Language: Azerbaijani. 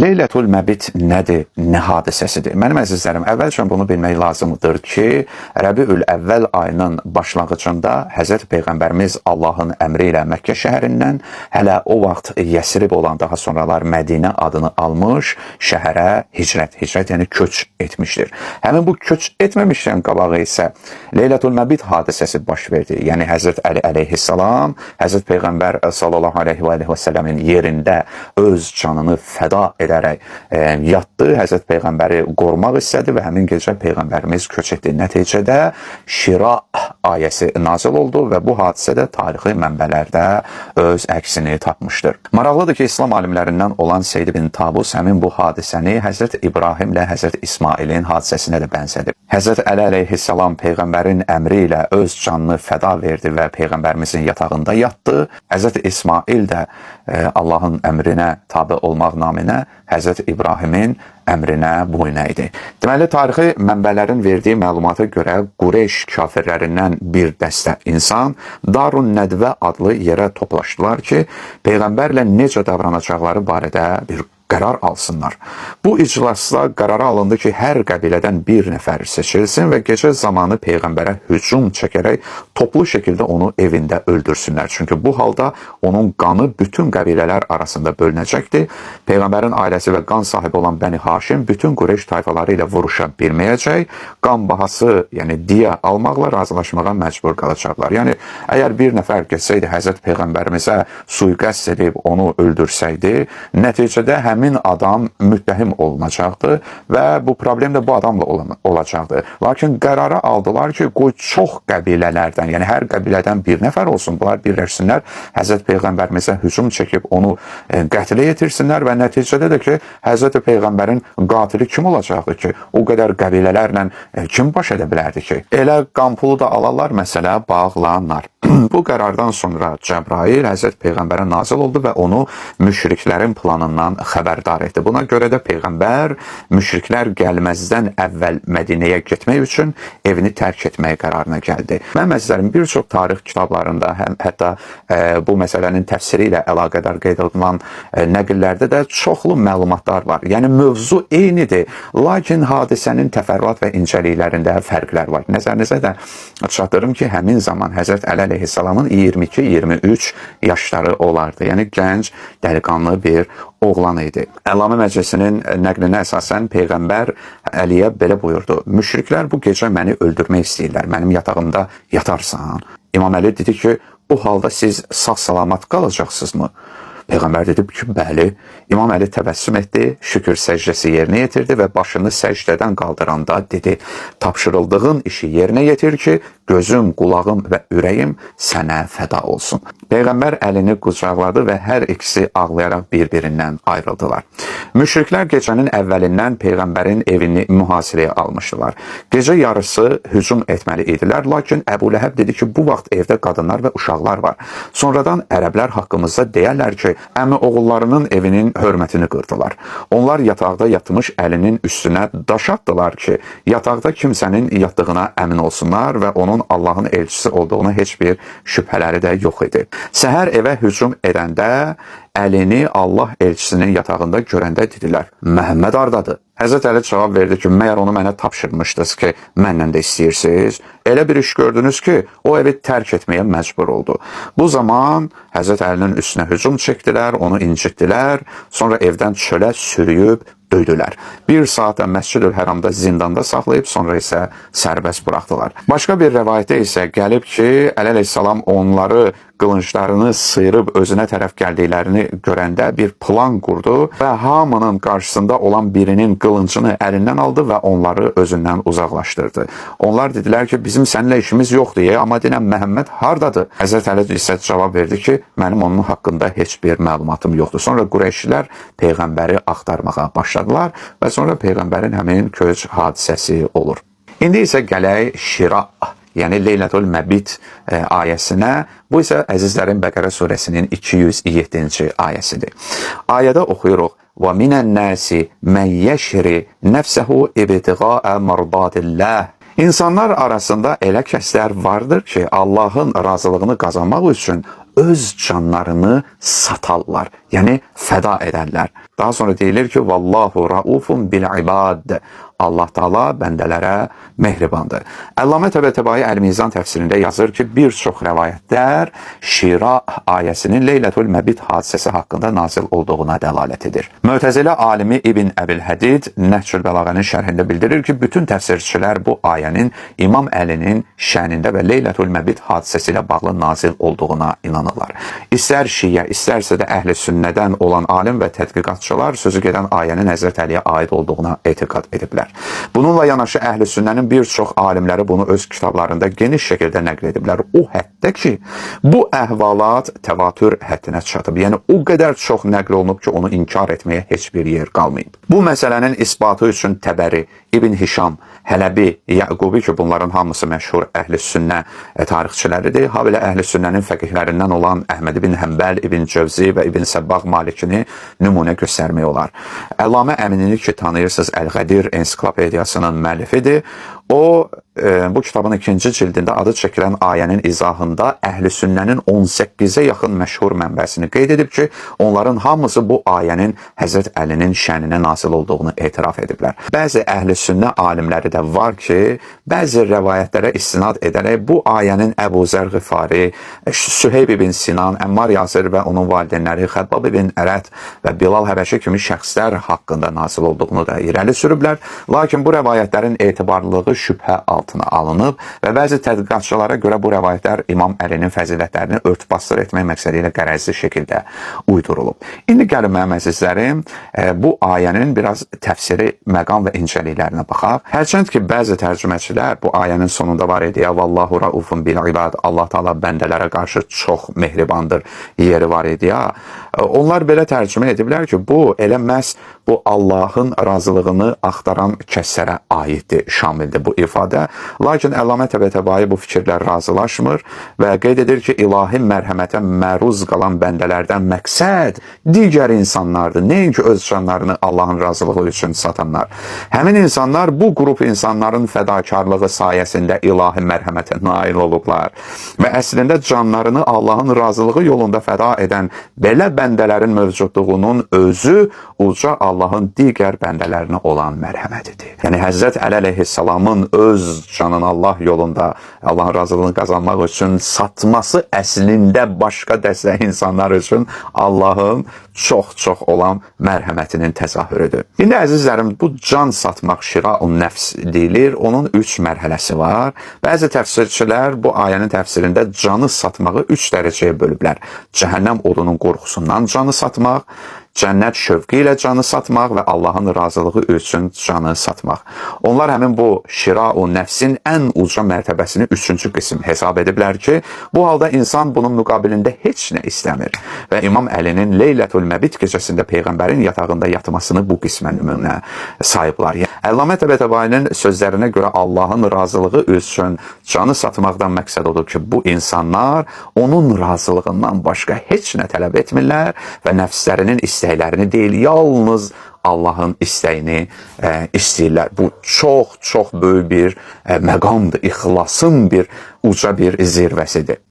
Leylətul Məbit nədir, nə hadisəsidir? Mənim əzizlərim, əvvəlcə bunu bilmək lazımdır ki, Rəbiül Əvvəl ayının başlanğıcında Həzrət Peyğəmbərimiz Allahın əmri ilə Məkkə şəhərindən hələ o vaxt Yəsrib olan, daha sonralar Mədinə adını almış şəhərə hicrət yəni köç etmişdir. Həmin bu köç etməmişdən qabağı isə Leylətul Məbit hadisəsi baş verdi. Yəni Həzrət Əli əleyhissalam, Həzrət Peyğəmbər sallallahu aleyhi və səlləmin yerində öz canını fəda edərək yatdı. Həzrət Peyğəmbəri qorumaq istədi və həmin gecə Peyğəmbərimiz köç etdi. Nəticədə Şira ayəsi nazil oldu və bu hadisə də tarixi mənbələrdə öz əksini tapmışdır. Maraqlıdır ki, İslam alimlərindən olan Seyyid ibn Tabus həmin bu hadisəni Həzrət İbrahimlə Həzrət İsmailin hadisəsinə də bənzədir. Həzrət Əli əleyhissalam Peyğəmbərin əmri ilə öz canını fəda verdi və Peyğəmbərimizin yatağında yatdı. Həzrət İsmail də Allahın əmrinə tabe olmaq naminə Həzrət İbrahimin əmrinə boyun əydi. Deməli, tarixi mənbələrin verdiyi məlumata görə Qureyş kafirlərindən bir dəstə insan Darun Nədvə adlı yerə toplaşdılar ki, Peyğəmbərlə necə davranacaqları barədə bir qərar alsınlar. Bu iclasda qərara alındı ki, hər qəbilədən bir nəfər seçilsin və gecə zamanı Peyğəmbərə hücum çəkərək toplu şəkildə onu evində öldürsünlər. Çünki bu halda onun qanı bütün qəbilələr arasında bölünəcəkdir. Peyğəmbərin ailəsi və qan sahibi olan Bəni Haşim bütün Qureyş tayfaları ilə vuruşa bilməyəcək, qan bahası, yəni diya almaqla razılaşmağa məcbur qalacaqlar. Yəni, əgər bir nəfər geçsəydi Həzrət Peyğəmbərimizə suiqəst edib onu öldürsəydi, nəticədə həmin adam müttəhim olunacaqdı və bu problem də bu adamla olacaqdı. Lakin qərara aldılar ki, qoy çox qəbilələrdən, yəni hər qəbilədən bir nəfər olsun, bunlar birləşsinlər, Həzrət Peyğəmbərimizə hücum çəkib onu qətlə yetirsinlər və nəticədə də ki, Həzrət Peyğəmbərin qatili kim olacaqdı ki, o qədər qəbilələrlə kim baş edə bilərdi ki? Elə qan pulu da alarlar, məsələ bağlanar. Bu qərardan sonra Cəbrail Həzrət Peyğəmbərə nazil oldu və onu müşriklərin planından xəbərdar etdi. Buna görə də Peyğəmbər müşriklər gəlməzdən əvvəl Mədinəyə getmək üçün evini tərk etməyə qərarına gəldi. Mənim əzizlərim, bir çox tarix kitablarında, hətta bu məsələnin təfsiri ilə əlaqədar qeyd olunan nəqillərdə də çoxlu məlumatlar var. Yəni, mövzu eynidir, lakin hadisənin təfərrüat və incəliklərində fərqlər var. Nəzərinizə də çatdırım ki, həmin zaman Həzrət Əli əleyhissalamın 22-23 yaşları olardı. Yəni, gənc, dəliqanlı bir oğlan idi. Əlamə Məclisinin nəqlinə əsasən Peyğəmbər Əliyə belə buyurdu: "Müşriklər bu gecə məni öldürmək istəyirlər, mənim yatağımda yatarsan." İmam Əli dedi ki, "O halda siz sağ-salamat qalacaqsınızmı?" Peyğəmbər dedi ki, bəli. İmam Əli təbəssüm etdi, şükür səcdəsi yerinə yetirdi və başını səcdədən qaldıranda dedi: "Tapşırıldığın işi yerinə yetir ki, gözüm, qulağım və ürəyim sənə fəda olsun." Peyğəmbər əlini qucaqladı və hər ikisi ağlayaraq bir-birindən ayrıldılar. Müşriklər gecənin əvvəlindən Peyğəmbərin evini mühasirəyə almışdılar. Gecə yarısı hücum etməli idilər, lakin Əbu Ləhəb dedi ki, bu vaxt evdə qadınlar və uşaqlar var. Sonradan ərəblər haqqımızda deyərlər ki, əmi oğullarının evinin hörmətini qırdılar. Onlar yataqda yatmış Əlinin üstünə daş atdılar ki, yataqda kimsənin yatdığına əmin olsunlar və onun Allahın elçisi olduğuna heç bir şübhələri də yox idi. Səhər evə hücum edəndə Əlini Allah elçisinin yatağında görəndə dedilər: "Məhəmməd hardadır?" Həzrət Əli cavab verdi ki, "Məyər onu mənə tapşırmışdınız ki, məndən də istəyirsiniz? Elə bir iş gördünüz ki, o evi tərk etməyə məcbur oldu." Bu zaman Həzrət Əlinin üstünə hücum çəkdilər, onu incitdilər, sonra evdən çölə sürüyüb döydülər. Bir saata Məscid-ül Həramda zindanda saxlayıb, sonra isə sərbəst buraxdılar. Başqa bir rəvayətdə isə gəlib ki, Əli əleyhissalam onları qılınclarını sıyırıb özünə tərəf gəldiklərini görəndə bir plan qurdu və hamının qarşısında olan birinin qılıncını əlindən aldı və onları özündən uzaqlaşdırdı. Onlar dedilər ki, bizim səninlə işimiz yoxdur, amma denən Məhəmməd hardadır? Həzrət Əli isə cavab verdi ki, mənim onun haqqında heç bir məlumatım yoxdur. Sonra Qureyşlilər Peyğəmbəri axtarmağa başladılar və sonra Peyğəmbərin həmin köç hadisəsi olur. İndi isə gələk Şira, yəni Leylətul Məbit ayəsinə. Bu isə əzizlərin Bəqərə surəsinin 207-ci ayəsidir. Ayədə oxuyuruq: وَمِنَ النَّاسِ مَنْ يَشْرِ نَفْسَهُ اِبْتِغَاءَ مَرْضَاتِ اللّٰهِ İnsanlar arasında elə kəslər vardır ki, Allahın razılığını qazanmaq üçün öz canlarını satarlar. Yəni fəda edərlər. Daha sonra deyilir ki, vallahu raufun bil ibad. Allah Taala bəndələrə mehribandır. Əllamə Təbətəbai Əl-Mizan təfsirində yazır ki, bir çox rəvayətlər Şira ayəsinin Leylətul Məbit hadisəsi haqqında nazil olduğuna dəlalət edir. Mötəzilə alimi İbn Əbil Hədid Nəhcül Bəlağənin şərhində bildirir ki, bütün təfsirçilər bu ayənin İmam Əlinin şənində və Leylətul Məbit hadisəsi ilə bağlı nazil olduğuna inanırlar. İstər Şiyə, istərsə də Əhl-i Sünnədən olan alim və tədqiqatçılar sözü gedən ayənin Həzrət Əliyə aid olduğuna etiqad ediblər. Bununla yanaşı Əhl-i Sünnənin bir çox alimləri bunu öz kitablarında geniş şəkildə nəql ediblər. O həddə ki, bu əhvalat təvatür həddinə çatıb. Yəni o qədər çox nəql olunub ki, onu inkar etməyə heç bir yer qalmayıb. Bu məsələnin isbatı üçün Təbəri, İbn Hişam, Hələbi, Yəqubi ki, bunların hamısı məşhur Əhl-i Sünnə tarixçiləridir. Habelə Əhl-i Sünnənin fəqihlərindən olan Əhməd ibn Həmbəl, İbn Cövzi və İbn Səbbaq Malikini nümunə göstərmək olar. Əllamə Əminini ki, tanıyırsınız, Əl-Qədir ensiklopediyasının müəllifidir. O, bu kitabın 2-ci cildində adı çəkilən ayənin izahında Əhl-i Sünnənin 18-ə yaxın məşhur mənbəsini qeyd edib ki, onların hamısı bu ayənin Həzrət Əlinin şəninə nazil olduğunu etiraf ediblər. Bəzi Əhl-i Sünnə alimləri də var ki, bəzi rəvayətlərə istinad edərək bu ayənin Əbu Zər Ğifari, Süheyb ibn Sinan, Əmmar Yasir və onun valideynləri, Xəbbab ibn Ərət və Bilal Həbəşi kimi şəxslər haqqında nazil olduğunu da irəli sürüblər. Lakin bu rəvayətlərin etibarlılığı şübhə altına alınıb və bəzi tədqiqatçılara görə bu rəvayətlər İmam Əlinin fəzilətlərini örtbasdır etmək məqsədi ilə qərəzli şəkildə uydurulub. İndi gəlin mənim əzizlərim, bu ayənin biraz təfsiri, məqam və incəliklərinə baxaq. Hərçənd ki, bəzi tərcüməçilər bu ayənin sonunda var idi, ya vallahu raufun bil ibad, Allah Taala bəndələrə qarşı çox mehribandır yeri var idi ya. Onlar belə tərcümə ediblər ki, bu elə məhz bu Allahın razılığını axtaran kəslərə aiddir, şamildir bu ifadə. Lakin Əllamə Təbətəbai bu fikirlər razılaşmır və qeyd edir ki, ilahi mərhəmətə məruz qalan bəndələrdən məqsəd digər insanlardır. Nəinki öz canlarını Allahın razılığı üçün satanlar. Həmin insanlar bu qrup insanların fədakarlığı sayəsində ilahi mərhəmətə nail olublar. Və əslində canlarını Allahın razılığı yolunda fəda edən belə bəndələrin mövcudluğunun özü uca Allahın digər bəndələrinə olan mərhəmətidir. Yəni Həzrət Əli əleyhissalamın öz canını Allah yolunda Allahın razılığını qazanmaq üçün satması əslində başqa dəstə insanlar üçün Allahın çox-çox olan mərhəmətinin təzahürüdür. İndi əzizlərim, bu can satmaq şiraun nəfs deyilir. Onun 3 mərhələsi var. Bəzi təfsirçilər bu ayənin təfsirində canı satmağı 3 dərəcəyə bölüblər. Cəhənnəm odunun qorxusundan canı satmaq, cənnət şövqü ilə canı satmaq və Allahın razılığı üçün canı satmaq. Onlar həmin bu şiraun nəfsin ən uca mərtəbəsini 3-cü qism hesab ediblər ki, bu halda insan bunun müqabilində heç nə istəmir. Və İmam Əlinin Leylətul Məbit gecəsində Peyğəmbərin yatağında yatmasını bu qismə nümunə sayıblar. Əllamə Təbətəbainin sözlərinə görə Allahın razılığı üçün canı satmaqdan məqsəd odur ki, bu insanlar onun razılığından başqa heç nə tələb etmirlər və nəfslərinin istəklərini deyil, yalnız Allahın istəyini istəyirlər. Bu çox böyük bir məqamdır, ixlasın bir uca bir zirvəsidir.